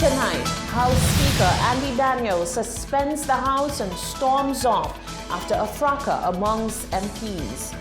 Tonight, House Speaker Andy Daniels suspends the House and storms off after a fracas amongst MPs.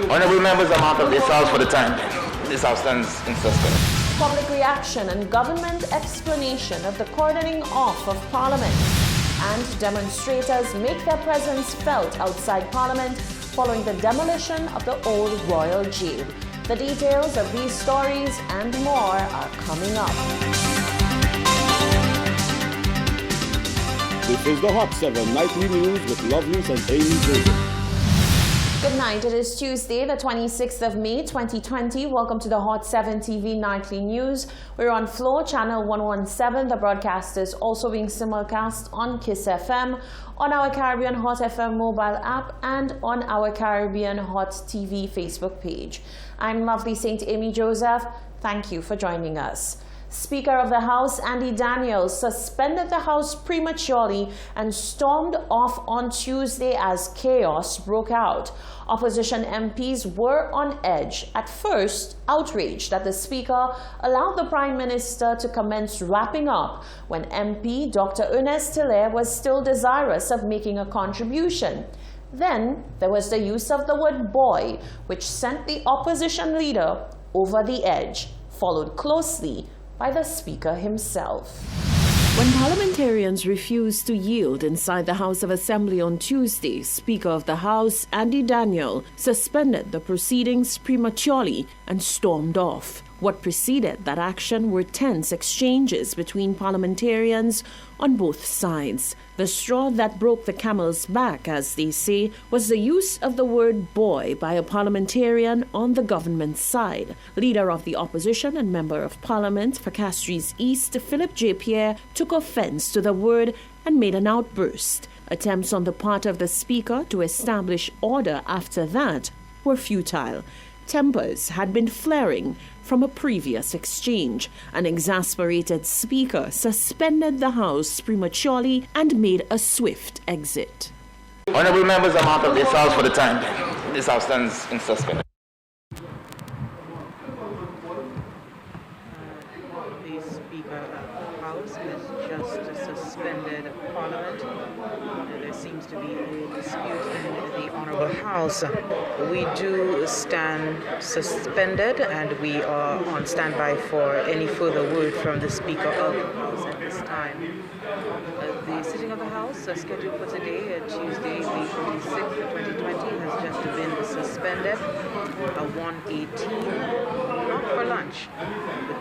Honourable members, I'm out of this House for the time being. This House stands in suspense. Public reaction and government explanation of the cordoning off of Parliament. And demonstrators make their presence felt outside Parliament following the demolition of the old Royal Jail. The details of these stories and more are coming up. This is the Hot 7 Nightly News with Lovelace and Amy Joseph. Good night. It is Tuesday, the 26th of May, 2020. Welcome to the Hot 7 TV Nightly News. We're on Flow Channel 117. The broadcast is also being simulcast on Kiss FM, on our Caribbean Hot FM mobile app, and on our Caribbean Hot TV Facebook page. I'm Lovely St. Amy Joseph. Thank you for joining us. Speaker of the House Andy Daniels suspended the House prematurely and stormed off on Tuesday as chaos broke out. Opposition MPs were on edge, at first outraged that the Speaker allowed the Prime Minister to commence wrapping up when MP Dr. Ernest Hilaire was still desirous of making a contribution. Then there was the use of the word boy, which sent the opposition leader over the edge, followed closely by the Speaker himself. When parliamentarians refused to yield inside the House of Assembly on Tuesday, Speaker of the House Andy Daniels suspended the proceedings prematurely and stormed off. What preceded that action were tense exchanges between parliamentarians on both sides. The straw that broke the camel's back, as they say, was the use of the word boy by a parliamentarian on the government side. Leader of the opposition and Member of Parliament for Castries East, Philip J. Pierre, took offense to the word and made an outburst. Attempts on the part of the Speaker to establish order after that were futile. Tempers had been flaring from a previous exchange. An exasperated Speaker suspended the House prematurely and made a swift exit. Honourable members, I'm out of this House for the time being. This House stands in suspense. The Speaker of the House has just suspended Parliament. There seems to be a dispute in the Honourable House. We do stand suspended and we are on standby for any further word from the Speaker of the House at this time. The sitting of the House scheduled for today, Tuesday, May 26th, 2020, has just been suspended at 1:18, not for lunch.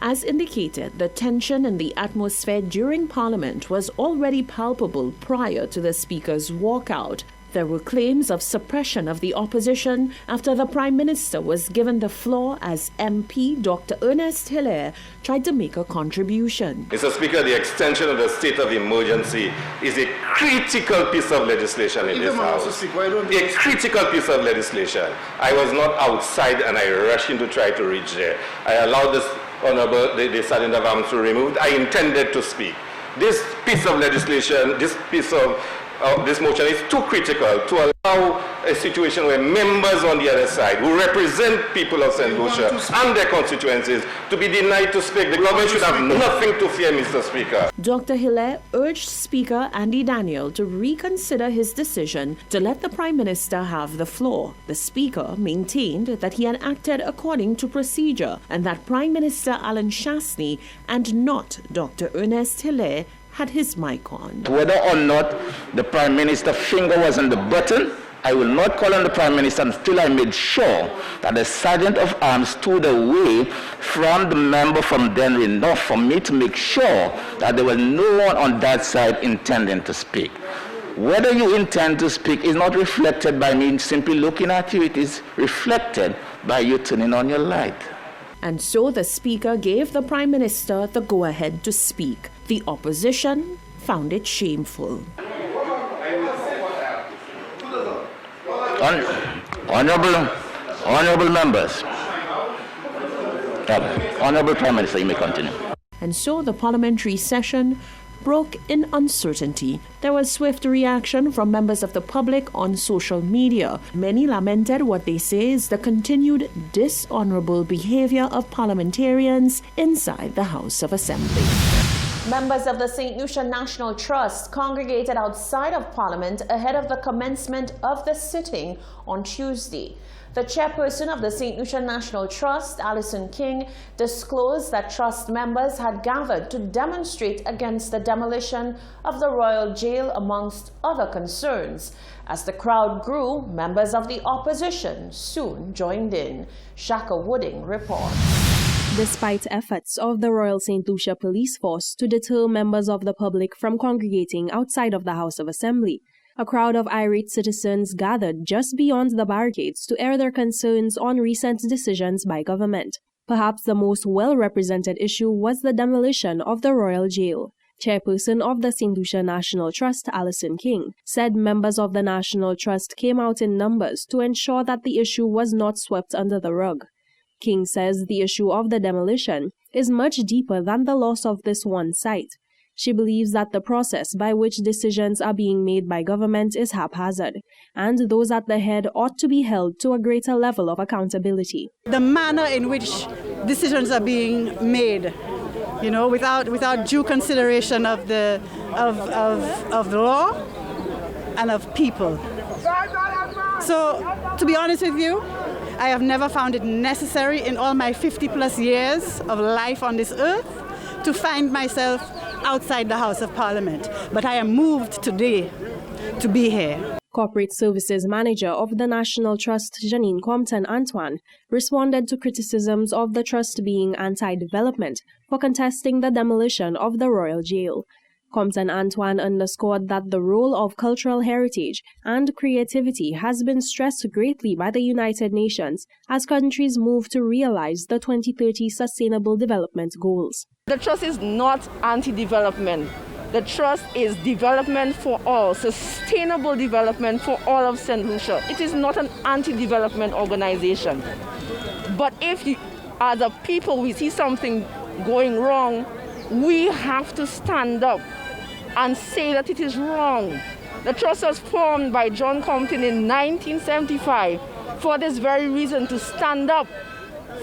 As indicated, the tension in the atmosphere during Parliament was already palpable prior to the Speaker's walkout. There were claims of suppression of the opposition after the Prime Minister was given the floor as MP Dr. Ernest Hilaire tried to make a contribution. Mr. Speaker, the extension of the state of emergency is a critical piece of legislation in this House. A critical piece of legislation. I was not outside and I rushed in to try to reach there. I allowed this Honourable, the Sergeant of Arms to remove. I intended to speak. This piece of legislation, this motion is too critical to allow a situation where members on the other side who represent people of St. Lucia and their constituencies to be denied to speak. The government should have nothing to fear, Mr. Speaker. Dr. Hilaire urged Speaker Andy Daniels to reconsider his decision to let the Prime Minister have the floor. The Speaker maintained that he had acted according to procedure and that Prime Minister Alan Chastanet and not Dr. Ernest Hilaire had his mic on. Whether or not the Prime Minister's finger was on the button, I will not call on the Prime Minister until I made sure that the Sergeant of Arms stood away from the member from Dennery North for me to make sure that there was no one on that side intending to speak. Whether you intend to speak is not reflected by me simply looking at you. It is reflected by you turning on your light. And so the Speaker gave the Prime Minister the go-ahead to speak. The opposition found it shameful. Honourable members, Honourable Prime Minister, you may continue. And so the parliamentary session broke in uncertainty. There was swift reaction from members of the public on social media. Many lamented what they say is the continued dishonorable behavior of parliamentarians inside the House of Assembly. Members of the St. Lucia National Trust congregated outside of Parliament ahead of the commencement of the sitting on Tuesday. The chairperson of the St. Lucia National Trust, Alison King, disclosed that trust members had gathered to demonstrate against the demolition of the Royal Jail, amongst other concerns. As the crowd grew, members of the opposition soon joined in. Shaka Wooding reports. Despite efforts of the Royal St. Lucia Police Force to deter members of the public from congregating outside of the House of Assembly, a crowd of irate citizens gathered just beyond the barricades to air their concerns on recent decisions by government. Perhaps the most well-represented issue was the demolition of the Royal Jail. Chairperson of the St. Lucia National Trust, Alison King, said members of the National Trust came out in numbers to ensure that the issue was not swept under the rug. King says the issue of the demolition is much deeper than the loss of this one site. She believes that the process by which decisions are being made by government is haphazard, and those at the head ought to be held to a greater level of accountability. The manner in which decisions are being made, without due consideration of the law and of people. So, to be honest with you, I have never found it necessary in all my 50+ years of life on this earth to find myself outside the House of Parliament. But I am moved today to be here. Corporate Services Manager of the National Trust, Janine Compton Antoine, responded to criticisms of the trust being anti-development for contesting the demolition of the Royal Jail. Compton Antoine underscored that the role of cultural heritage and creativity has been stressed greatly by the United Nations as countries move to realize the 2030 Sustainable Development Goals. The trust is not anti-development. The trust is development for all, sustainable development for all of St. Lucia. It is not an anti-development organization. But if as a people we see something going wrong, we have to stand up and say that it is wrong. The trust was formed by John Compton in 1975 for this very reason, to stand up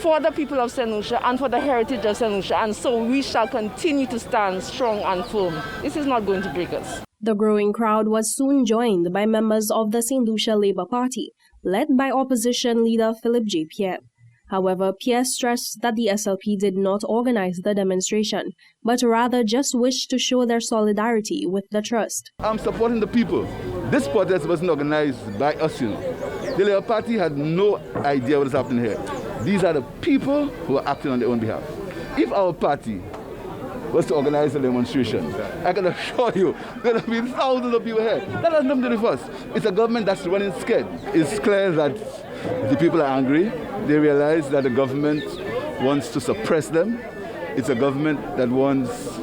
for the people of St. Lucia and for the heritage of St. Lucia, and so we shall continue to stand strong and firm. This is not going to break us. The growing crowd was soon joined by members of the St. Lucia Labour Party, led by opposition leader Philip J. Pierre. However, Pierre stressed that the SLP did not organize the demonstration, but rather just wished to show their solidarity with the trust. I'm supporting the people. This protest wasn't organized by us, The Labour Party had no idea what is happening here. These are the people who are acting on their own behalf. If our party was to organize a demonstration, I can assure you there will be thousands of people here. That has nothing to do with us. It's a government that's running scared. It's clear that the people are angry. They realize that the government wants to suppress them. It's a government that wants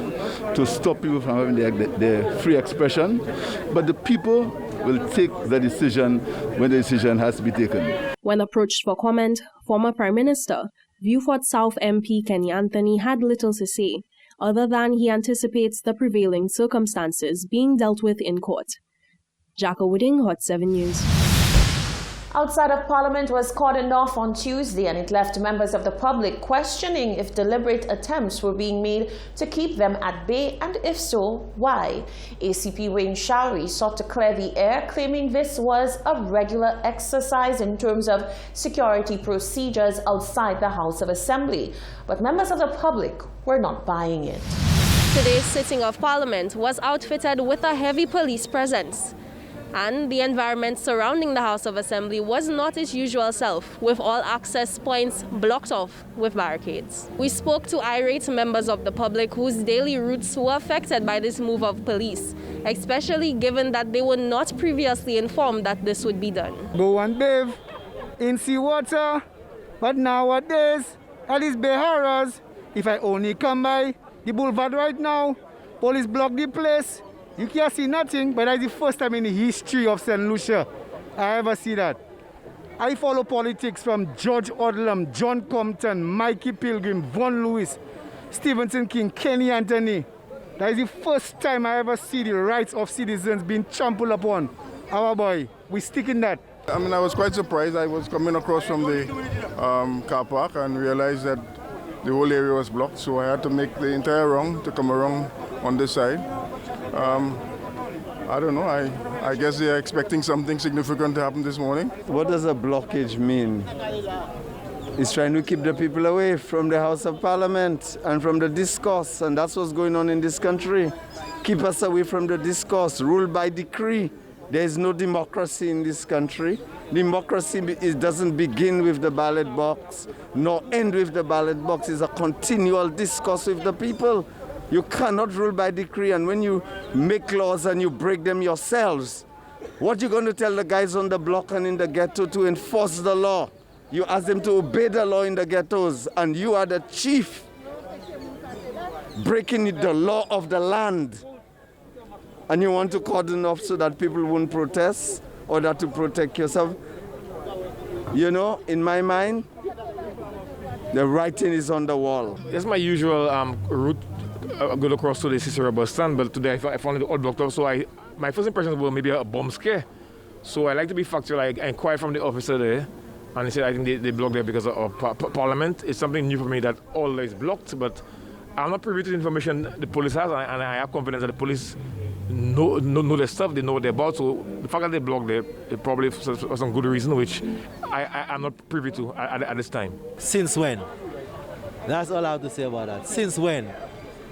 to stop people from having their free expression. But the people will take the decision when the decision has to be taken. When approached for comment, former Prime Minister, Viewfort South MP Kenny Anthony had little to say, other than he anticipates the prevailing circumstances being dealt with in court. Jacka Wooding, Hot 7 News. Outside of Parliament was cordoned off on Tuesday, and it left members of the public questioning if deliberate attempts were being made to keep them at bay, and if so, why. ACP Wayne Showery sought to clear the air, claiming this was a regular exercise in terms of security procedures outside the House of Assembly. But members of the public were not buying it. Today's sitting of Parliament was outfitted with a heavy police presence, and the environment surrounding the House of Assembly was not its usual self, with all access points blocked off with barricades. We spoke to irate members of the public whose daily routes were affected by this move of police, especially given that they were not previously informed that this would be done. Go and bathe in seawater, but nowadays, at these Bay Horrors, if I only come by the boulevard right now, police block the place. You can't see nothing, but that's the first time in the history of St. Lucia I ever see that. I follow politics from George Odlum, John Compton, Mikey Pilgrim, Von Lewis, Stevenson King, Kenny Anthony. That is the first time I ever see the rights of citizens being trampled upon. Our boy, we stick in that. I was quite surprised. I was coming across from the car park and realized that the whole area was blocked, so I had to make the entire round to come around on this side. I don't know. I guess they are expecting something significant to happen this morning. What does a blockage mean? It's trying to keep the people away from the House of Parliament and from the discourse, and that's what's going on in this country. Keep us away from the discourse, rule by decree. There is no democracy in this country. Democracy doesn't begin with the ballot box, nor end with the ballot box. It's a continual discourse with the people. You cannot rule by decree, and when you make laws and you break them yourselves, what you going to tell the guys on the block and in the ghetto to enforce the law? You ask them to obey the law in the ghettos, and you are the chief breaking the law of the land. And you want to cordon off so that people won't protest or that to protect yourself. You know, in my mind, the writing is on the wall. That's my usual route. I go across to the Cicero bus stand, but today I found it all blocked up. So my first impressions were maybe a bomb scare. So I like to be factual. I inquired from the officer there, and he said I think they blocked there because of Parliament. It's something new for me that all is blocked, but I'm not privy to the information the police has, and I have confidence that the police know their stuff, they know what they're about. So the fact that they blocked there, it probably for some good reason, which I'm not privy to at this time. Since when? That's all I have to say about that. Since when?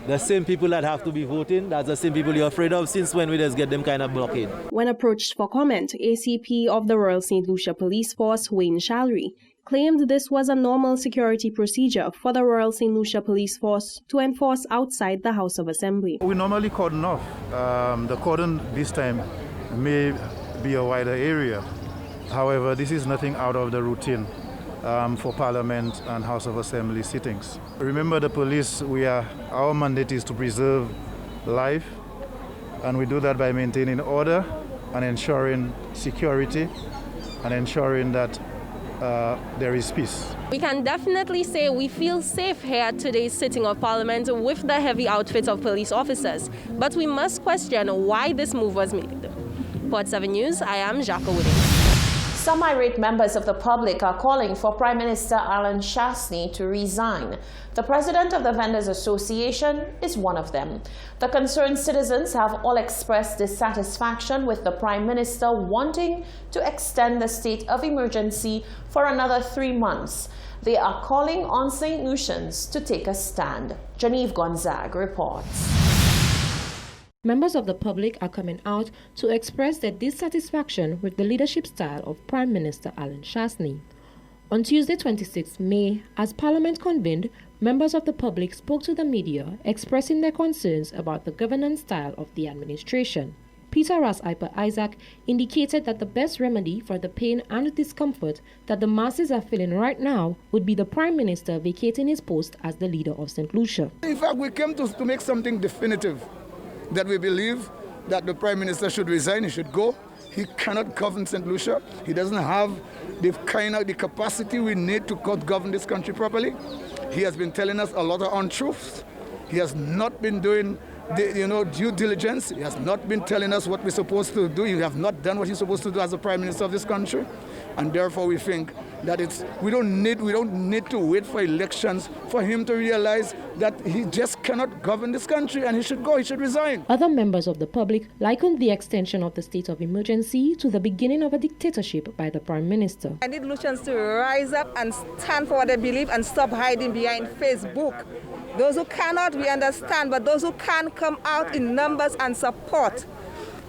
The same people that have to be voting, that's the same people you're afraid of. Since when we just get them kind of blockade? When approached for comment, ACP of the Royal St. Lucia Police Force, Wayne Shalry, claimed this was a normal security procedure for the Royal St. Lucia Police Force to enforce outside the House of Assembly. We normally cordon off. The cordon this time may be a wider area. However, this is nothing out of the routine for Parliament and House of Assembly sittings. Remember, the police, our mandate is to preserve life, and we do that by maintaining order and ensuring security and ensuring that there is peace. We can definitely say we feel safe here at today's sitting of Parliament with the heavy outfit of police officers, but we must question why this move was made. Port 7 News, I am Jacques Wooding. Some irate members of the public are calling for Prime Minister Alan Chastanet to resign. The president of the Vendors Association is one of them. The concerned citizens have all expressed dissatisfaction with the Prime Minister wanting to extend the state of emergency for another 3 months. They are calling on St. Lucians to take a stand. Genevieve Gonzague reports. Members of the public are coming out to express their dissatisfaction with the leadership style of Prime Minister Alan Chastanet. On Tuesday, 26 May, as Parliament convened, members of the public spoke to the media expressing their concerns about the governance style of the administration. Peter Ras Iper Isaac indicated that the best remedy for the pain and discomfort that the masses are feeling right now would be the Prime Minister vacating his post as the leader of St. Lucia. In fact, we came to make something definitive, that we believe that the Prime Minister should resign, he should go. He cannot govern St. Lucia. He doesn't have the capacity we need to govern this country properly. He has been telling us a lot of untruths. He has not been doing due diligence. He has not been telling us what we're supposed to do. He has not done what he's supposed to do as the Prime Minister of this country. And therefore we think that we don't need to wait for elections for him to realize that he just cannot govern this country, and he should go, he should resign. Other members of the public likened the extension of the state of emergency to the beginning of a dictatorship by the Prime Minister. I need Lucians to rise up and stand for what they believe and stop hiding behind Facebook. Those who cannot, we understand, but those who can come out in numbers and support.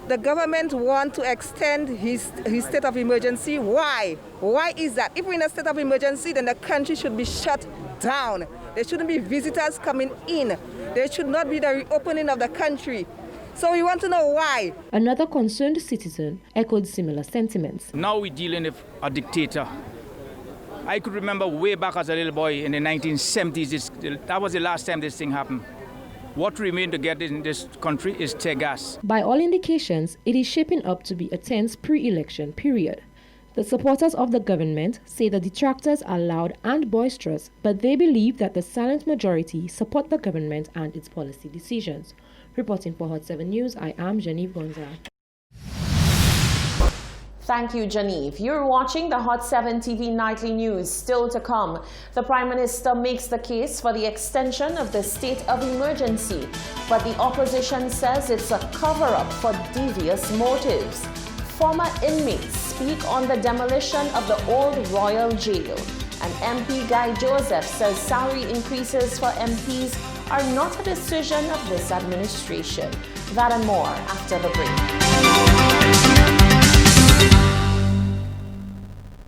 The government wants to extend his state of emergency. Why? Why is that? If we're in a state of emergency, then the country should be shut down. There shouldn't be visitors coming in. There should not be the reopening of the country. So we want to know why. Another concerned citizen echoed similar sentiments. Now we're dealing with a dictator. I could remember way back as a little boy in the 1970s, that was the last time this thing happened. What remains to get in this country is tear gas. By all indications, it is shaping up to be a tense pre-election period. The supporters of the government say the detractors are loud and boisterous, but they believe that the silent majority support the government and its policy decisions. Reporting for Hot 7 News, I am Genevieve Gonzague. Thank you, Janive. You're watching the Hot 7 TV Nightly News. Still to come, the Prime Minister makes the case for the extension of the state of emergency, but the opposition says it's a cover-up for devious motives. Former inmates speak on the demolition of the old Royal Jail, and MP Guy Joseph says salary increases for MPs are not a decision of this administration. That and more after the break.